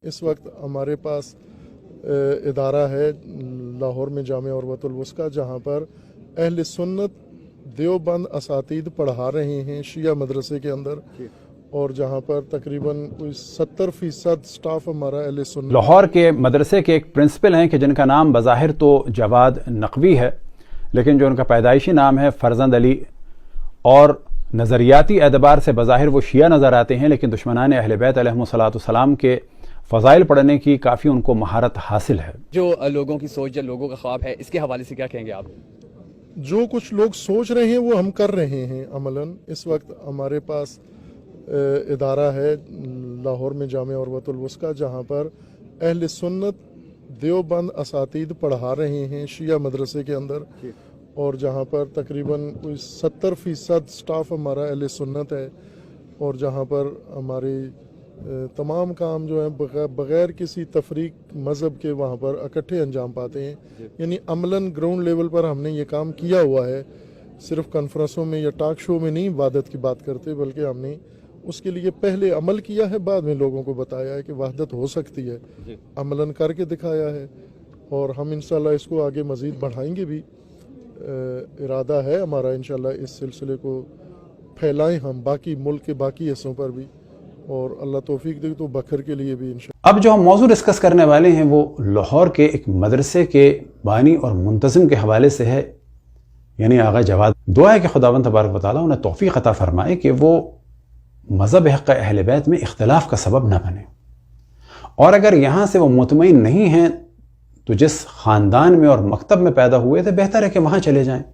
اس وقت ہمارے پاس ادارہ ہے لاہور میں جامعہ عروۃ الوثقی، جہاں پر اہل سنت دیوبند اساتید پڑھا رہے ہیں شیعہ مدرسے کے اندر، اور جہاں پر تقریباً کوئی 70% سٹاف ہمارا اہل سنت۔ لاہور کے مدرسے کے ایک پرنسپل ہیں کہ جن کا نام بظاہر تو جواد نقوی ہے، لیکن جو ان کا پیدائشی نام ہے فرزند علی، اور نظریاتی اعتبار سے بظاہر وہ شیعہ نظر آتے ہیں، لیکن دشمنان اہل بیت علیہم السلام کے فضائل پڑھنے کی کافی ان کو مہارت حاصل ہے۔ جو لوگوں کی سوچ یا لوگوں کا خواب ہے، اس کے حوالے سے کیا کہیں گے آپ؟ جو کچھ لوگ سوچ رہے ہیں وہ ہم کر رہے ہیں عملاً۔ اس وقت ہمارے پاس ادارہ ہے لاہور میں جامعہ عروۃ الوثقی، جہاں پر اہل سنت دیوبند اساتید پڑھا رہے ہیں شیعہ مدرسے کے اندر، اور جہاں پر تقریباً کوئی 70% سٹاف ہمارا اہل سنت ہے، اور جہاں پر ہماری تمام کام جو ہیں بغیر کسی تفریق مذہب کے وہاں پر اکٹھے انجام پاتے ہیں۔ یعنی عملاً گراؤنڈ لیول پر ہم نے یہ کام کیا ہوا ہے، صرف کانفرنسوں میں یا ٹاک شو میں نہیں وحدت کی بات کرتے، بلکہ ہم نے اس کے لیے پہلے عمل کیا ہے، بعد میں لوگوں کو بتایا ہے کہ وحدت ہو سکتی ہے، عملاً کر کے دکھایا ہے، اور ہم انشاءاللہ اس کو آگے مزید بڑھائیں گے بھی۔ ارادہ ہے ہمارا انشاءاللہ اس سلسلے کو پھیلائیں ہم باقی ملک کے باقی حصوں پر بھی، اور اللہ توفیق دے تو بکھر کے لیے بھی انشاءاللہ۔ اب جو ہم موضوع ڈسکس کرنے والے ہیں وہ لاہور کے ایک مدرسے کے بانی اور منتظم کے حوالے سے ہے، یعنی آغا جواد۔ دعا ہے کہ خداوند تبارک و تعالیٰ انہیں توفیق عطا فرمائے کہ وہ مذہب حق اہل بیت میں اختلاف کا سبب نہ بنے، اور اگر یہاں سے وہ مطمئن نہیں ہیں تو جس خاندان میں اور مکتب میں پیدا ہوئے تھے بہتر ہے کہ وہاں چلے جائیں۔